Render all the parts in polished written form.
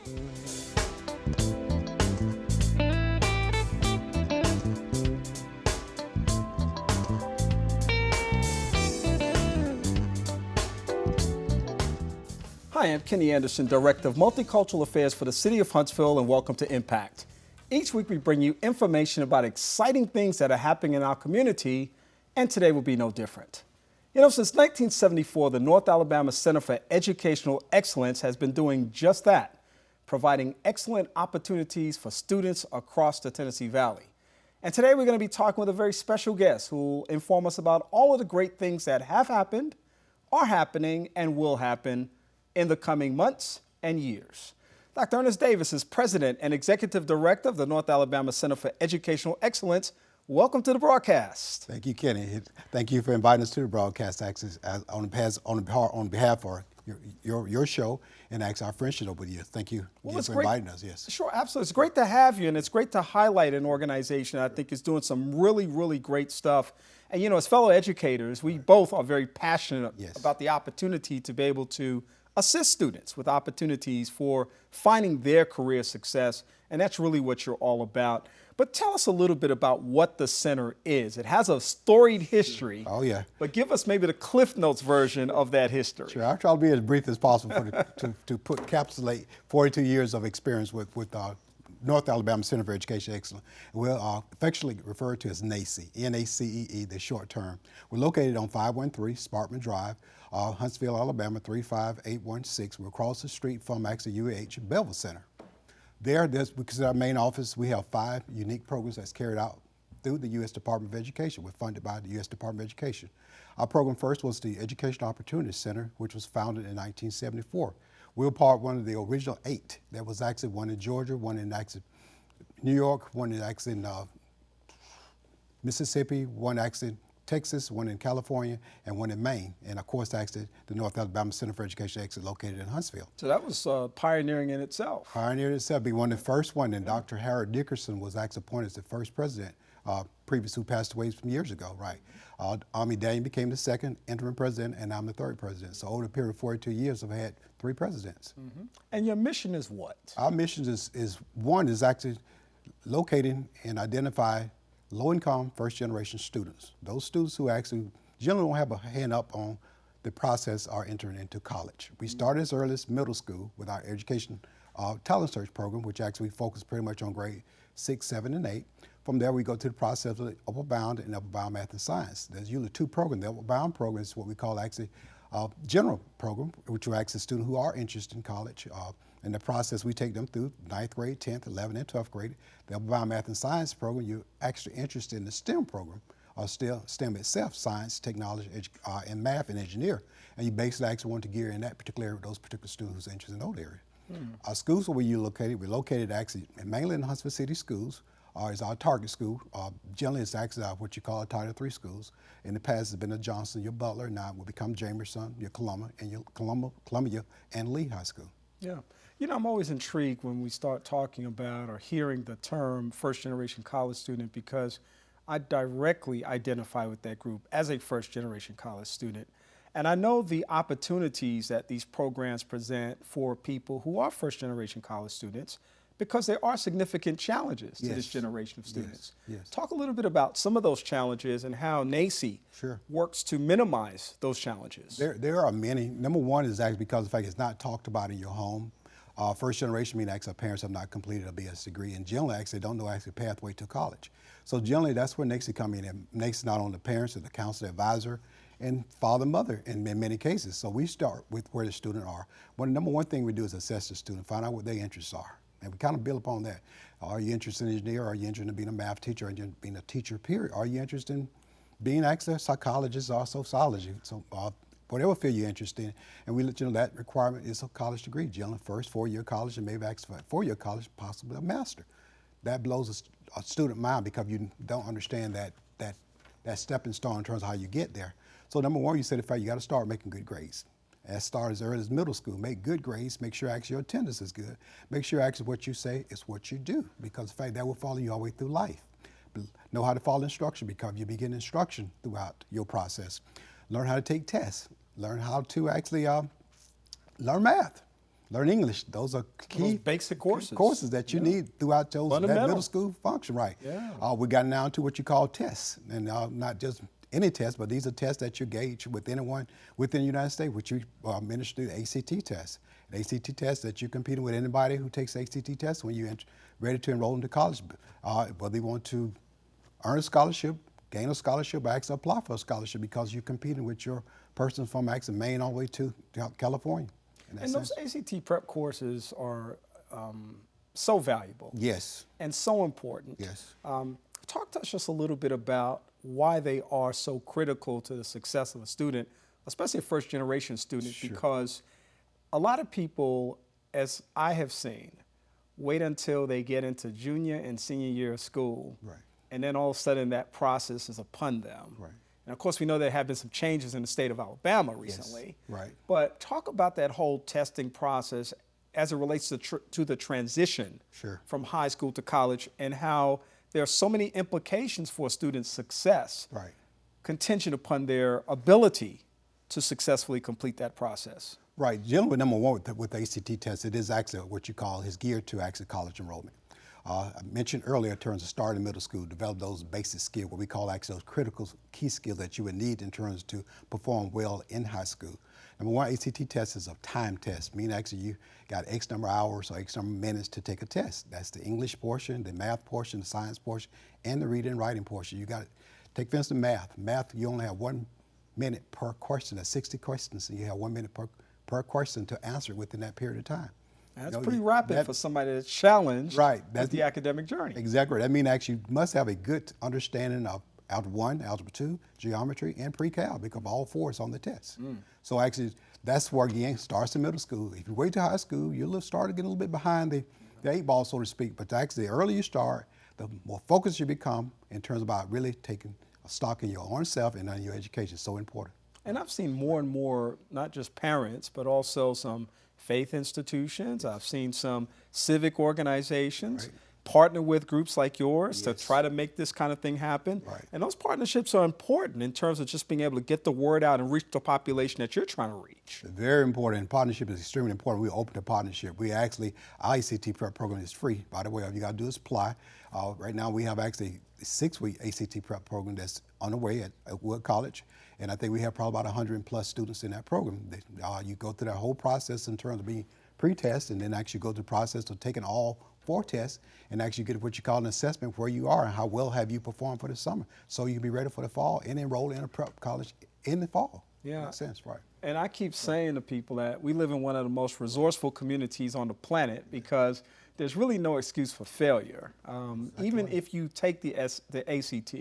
Hi, I'm Kenny Anderson, Director of Multicultural Affairs for the City of Huntsville, and welcome to Impact. Each week we bring you information about exciting things that are happening in our community, and today will be no different. You know, since 1974, the North Alabama Center for Educational Excellence has been doing just that, providing excellent opportunities for students across the Tennessee Valley. And today we're going to be talking with a very special guest who will inform us about all of the great things that have happened, are happening, and will happen in the coming months and years. Dr. Earnest Davis is President and Executive Director of the North Alabama Center for Educational Excellence. Welcome to the broadcast. Thank you, Kenny. Thank you for inviting us to the broadcast on behalf of your show and our friendship over the years. Thank you for inviting us. Yes. Sure, absolutely. It's great to have you, and it's great to highlight an organization I think is doing some really, really great stuff. And you know, as fellow educators, we both are very passionate about the opportunity to be able to assist students with opportunities for finding their career success, and that's really what you're all about. But tell us a little bit about what the center is. It has a storied history. Oh, yeah. But give us maybe the Cliff Notes version of that history. Sure, I'll try to be as brief as possible to encapsulate 42 years of experience with North Alabama Center for Education Excellence. We'll affectionately refer to as NACEE, N-A-C-E-E, the short term. We're located on 513 Sparkman Drive, Huntsville, Alabama, 35816. We're across the street from actually UH Bevel Center. Because our main office, we have 5 unique programs that's carried out through the U.S. Department of Education. We're funded by the U.S. Department of Education. Our program first was the Educational Opportunity Center, which was founded in 1974. We were one of the original 8. There was actually one in Georgia, one in actually New York, one in actually in Mississippi, one actually in Texas, one in California, and one in Maine. And of course, actually, the North Alabama Center for Education Excellence located in Huntsville. So that was pioneering in itself. Pioneering in itself, being one of the first one. And Dr. Harold Dickerson was actually appointed as the first president, previous who passed away some years ago, right? Army Daniel became the second interim president, and I'm the third president. So over the period of 42 years, I've had 3 presidents. Mm-hmm. And your mission is what? Our mission is actually locating and identify low-income, first-generation students. Those students who actually generally don't have a hand up on the process are entering into college. We started as early as middle school with our education talent search program, which actually focuses pretty much on grade 6, 7, and 8. From there, we go to the process of the upper bound and upper bound math and science. There's usually 2 programs. The upper bound program is what we call actually general program, which will access students who are interested in college. In the process, we take them through 9th grade, 10th, 11th, and 12th grade. The upper bound math and science program, you're actually interested in the STEM program, or still STEM itself, science, technology, and math and engineer. And you basically actually want to gear in that particular area, those particular students who's interested in those areas. Our schools where we're located actually mainly in Huntsville City schools. Is our target school. Generally, it's actually what you call a Title III schools. In the past, it's been a Johnson, your Butler, now it will become Jamerson, your Columbia, and Lee High School. Yeah. You know, I'm always intrigued when we start talking about or hearing the term first-generation college student, because I directly identify with that group as a first-generation college student. And I know the opportunities that these programs present for people who are first-generation college students, because there are significant challenges to this generation of students. Yes. Talk a little bit about some of those challenges and how NACEE works to minimize those challenges. There are many. Number one is actually because of the fact it's not talked about in your home. First generation means actually parents have not completed a BS degree, and generally actually don't know actually pathway to college. So generally that's where NACEE come in. And NACEE is not only the parents, it's the counselor, advisor, and father, mother in many cases. So we start with where the student are. Number one thing we do is assess the student, find out what their interests are. And we kind of build upon that. Are you interested in engineer? Are you interested in being a math teacher? Are you interested in being a teacher, period? Are you interested in being actually a psychologist or sociology? So whatever field you're interested in. And we let you know that requirement is a college degree. Generally, first 4-year college and maybe actually 4-year college, possibly a master. That blows a student mind because you don't understand that stepping stone in terms of how you get there. So number one, you said the fact you got to start making good grades. And start as early as middle school. Make good grades. Make sure actually your attendance is good. Make sure actually what you say is what you do, because the fact that will follow you all the way through life. Know how to follow instruction, because you begin instruction throughout your process. Learn how to take tests. Learn how to actually learn math. Learn English. Those are key Those basic courses. Courses that you need throughout that middle school function, right? Yeah. We got now to what you call tests, and not just any test, but these are tests that you gauge with anyone within the United States, which you administer the ACT test. An ACT test that you're competing with anybody who takes ACT test when you're ready to enroll into college, whether you want to earn a scholarship, gain a scholarship, or actually apply for a scholarship because you're competing with your person from actually Maine all the way to California. And those ACT prep courses are so valuable. Yes. And so important. Yes. Talk to us just a little bit about why they are so critical to the success of a student, especially a first-generation student, Sure. because a lot of people, as I have seen, wait until they get into junior and senior year of school, Right. and then all of a sudden that process is upon them. Right. And of course, we know there have been some changes in the state of Alabama recently. Yes. Right. But talk about that whole testing process as it relates to the transition Sure. from high school to college, and how there are so many implications for a student's success, Right. contingent upon their ability to successfully complete that process. Right. Generally, with number one with the ACT test, it is actually what you call is geared to actually college enrollment. I mentioned earlier in terms of starting middle school, develop those basic skills, what we call actually those critical key skills that you would need in terms to perform well in high school. Number one, ACT test is a time test, meaning actually you got X number of hours or X number of minutes to take a test. That's the English portion, the math portion, the science portion, and the reading and writing portion. You got to take, for instance, math. Math, you only have 1 minute per question. That's 60 questions, and you have 1 minute per question to answer it within that period of time. That's pretty rapid for somebody that's challenged with the academic journey. Exactly. That means actually you must have a good understanding of Algebra 1, Algebra 2, geometry, and pre-cal, because all four is on the test. So actually, that's where again starts in middle school. If you wait to high school, you'll start to get a little bit behind the 8 ball, so to speak. But actually, the earlier you start, the more focused you become in terms about really taking a stock in your own self and on your education. It's so important. And I've seen more and more, not just parents, but also some faith institutions. I've seen some civic organizations partner with groups like yours to try to make this kind of thing happen. And those partnerships are important in terms of just being able to get the word out and reach the population that you're trying to reach. Very important. Partnership is extremely important. We're open to partnership. We actually, our ACT prep program is free. By the way, all you got to do is apply. Right now, we have actually a 6-week ACT prep program that's on the way at Wood College. And I think we have probably about 100+ students in that program. You go through that whole process in terms of being pre-test, and then actually go through the process of taking all 4 tests and actually get what you call an assessment where you are and how well have you performed for the summer. So you can be ready for the fall and enroll in a prep college in the fall. Yeah. In that sense, right. And I keep saying to people that we live in one of the most resourceful communities on the planet, because there's really no excuse for failure. Even if you take the ACT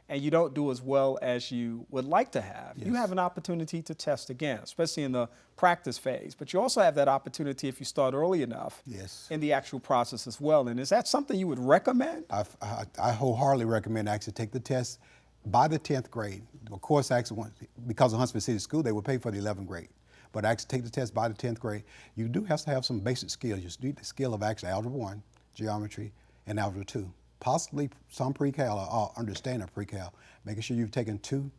and you don't do as well as you would like to have, you have an opportunity to test again, especially in the practice phase. But you also have that opportunity if you start early enough in the actual process as well. And is that something you would recommend? I wholeheartedly recommend actually take the test by the 10th grade. Of course, actually, because of Huntsville City School, they will pay for the 11th grade. But actually take the test by the 10th grade. You do have to have some basic skills. You need the skill of actually Algebra 1, geometry, and Algebra 2. Possibly some pre-cal or understanding of pre-cal. Making sure you've taken 2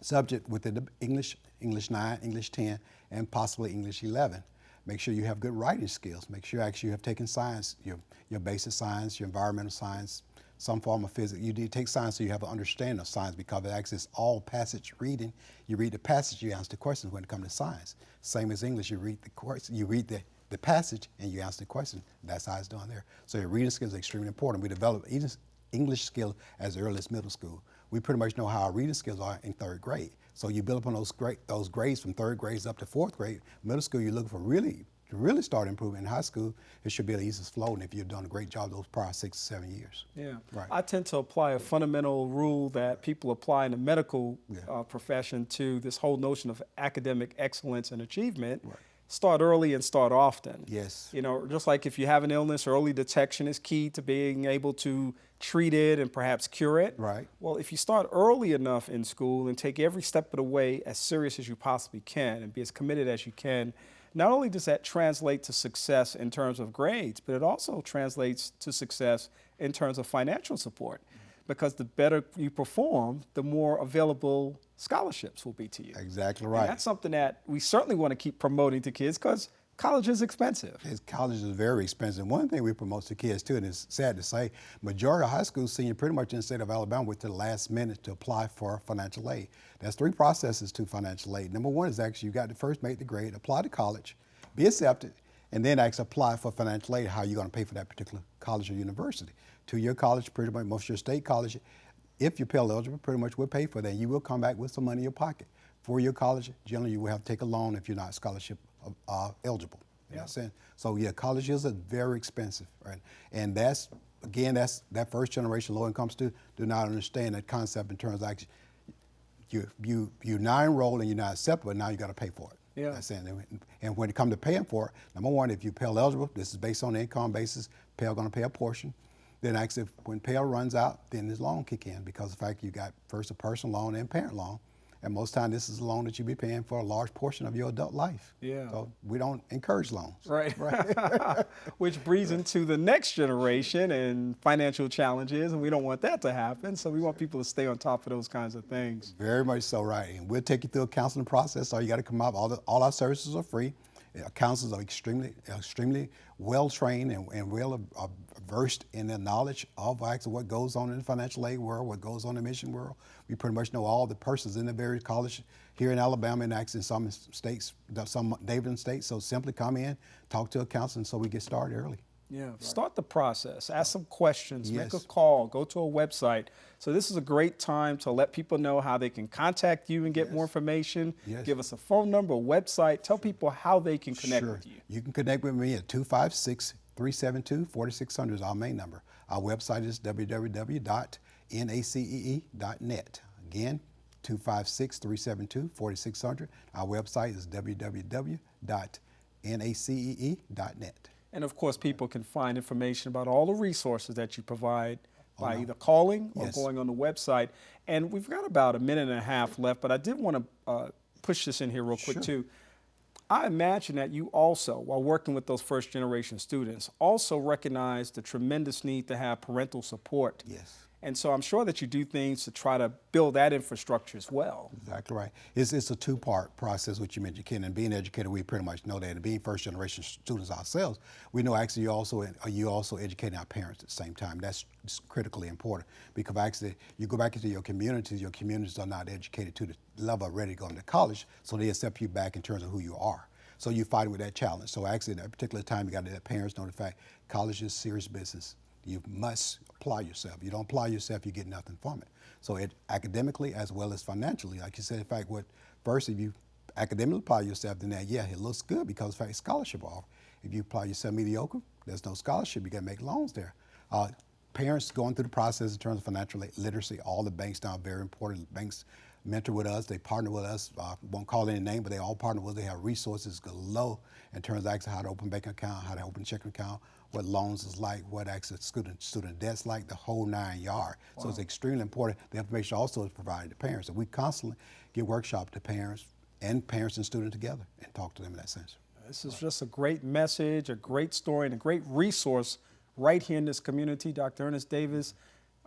subjects within the English 9, English 10, and possibly English 11. Make sure you have good writing skills. Make sure actually you have taken science, your basic science, your environmental science, some form of physics. You need to take science so you have an understanding of science, because it actually is all passage reading. You read the passage, you answer the questions when it comes to science. Same as English, you read the question, you read the passage and you answer the question. That's how it's done there. So your reading skills are extremely important. We develop English skill as early as middle school. We pretty much know how our reading skills are in 3rd grade. So you build upon those grades from 3rd grade up to 4th grade. Middle school, you're looking for to really start improving. In high school, it should be the easiest flow, if you've done a great job those prior 6 to 7 years. Yeah, right. I tend to apply a fundamental rule that people apply in the medical profession to this whole notion of academic excellence and achievement. Start early and start often. Yes. You know, just like if you have an illness, early detection is key to being able to treat it and perhaps cure it. Right. Well, if you start early enough in school and take every step of the way as serious as you possibly can and be as committed as you can, not only does that translate to success in terms of grades, but it also translates to success in terms of financial support. Because the better you perform, the more available scholarships will be to you. Exactly right. And that's something that we certainly want to keep promoting to kids, because College is expensive. College is very expensive. One thing we promote to kids too, and it's sad to say, majority of high school seniors pretty much in the state of Alabama wait to the last minute to apply for financial aid. There's 3 processes to financial aid. Number 1 is actually you got to first make the grade, apply to college, be accepted, and then actually apply for financial aid, how you're going to pay for that particular college or university. 2-year college, pretty much most of your state college, if you're Pell eligible, pretty much will pay for that. You will come back with some money in your pocket. 4-year college, generally you will have to take a loan if you're not scholarship eligible. You know what I'm saying? So yeah, college is very expensive, right? And that's that first generation low income student do not understand that concept in terms of actually you're not enrolled and you're not accepted, but now you got to pay for it. Yeah. That's it. And when it comes to paying for it, number 1, if you're Pell eligible, this is based on the income basis. Pell going to pay a portion. Then actually, when Pell runs out, then this loan kick in because of the fact you got first a personal loan and parent loan. And most time this is a loan that you be paying for a large portion of your adult life. Yeah. So we don't encourage loans. Right. Which breeds into the next generation and financial challenges, and we don't want that to happen. So we want people to stay on top of those kinds of things. Very much so, right. And we'll take you through a counseling process. So you got to come up. All our services are free. Counselors are extremely well trained and well versed in the knowledge of actually what goes on in the financial aid world, what goes on in the mission world. We pretty much know all the persons in the various colleges here in Alabama and actually in some states, some neighboring states. So simply come in, talk to a counselor, so we get started early. Yeah, right. Start the process, ask some questions, Yes. make a call, go to a website. So this is a great time to let people know how they can contact you and get more information. Yes. Give us a phone number, a website, tell people how they can connect with you. You can connect with me at 256-372-4600 is our main number. Our website is www.nacee.net. Again, 256-372-4600. Our website is www.nacee.net. And of course, people can find information about all the resources that you provide by either calling or going on the website. And we've got about a minute and a half left, but I did want to push this in here real quick too. I imagine that you also, while working with those first generation students, also recognize the tremendous need to have parental support. Yes. And so I'm sure that you do things to try to build that infrastructure as well. Exactly right. It's a 2-part process, which you mentioned, Ken. And being educated, we pretty much know that. And being first generation students ourselves, we know actually you also educating our parents at the same time. That's critically important because actually you go back into your communities are not educated to the level ready to go into college, so they accept you back in terms of who you are. So you fight with that challenge. So actually at that particular time, you got to let parents know the fact college is serious business. You must apply yourself. You don't apply yourself, you get nothing from it. So academically as well as financially, like you said, in fact, first if you academically apply yourself, then it looks good because in fact scholarship offer. If you apply yourself mediocre, there's no scholarship. You got to make loans there. Parents going through the process in terms of financial literacy. All the banks now are very important. Banks mentor with us. They partner with us. Won't call any name, but they all partner with us. They have resources galore in terms of actually how to open a bank account, how to open a checking account, what loans is like, what actually student debt's like, the whole 9 yards. Wow. So it's extremely important. The information also is provided to parents. And we constantly give workshops to parents and students together and talk to them in that sense. This is just a great message, a great story, and a great resource right here in this community. Dr. Earnest Davis,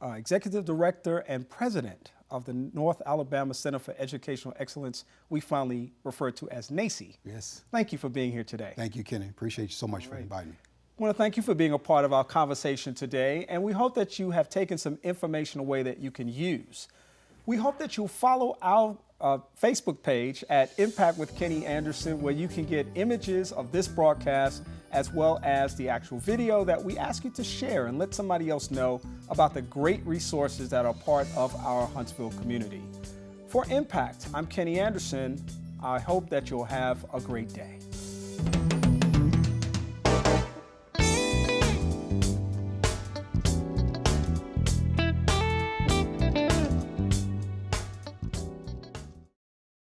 Executive Director and President of the North Alabama Center for Educational Excellence, we finally refer to as NACEE. Yes. Thank you for being here today. Thank you, Kenny. Appreciate you so much for inviting me. I want to thank you for being a part of our conversation today, and we hope that you have taken some information away that you can use. We hope that you'll follow our Facebook page at Impact with Kenny Anderson, where you can get images of this broadcast as well as the actual video that we ask you to share and let somebody else know about the great resources that are part of our Huntsville community. For Impact, I'm Kenny Anderson. I hope that you'll have a great day.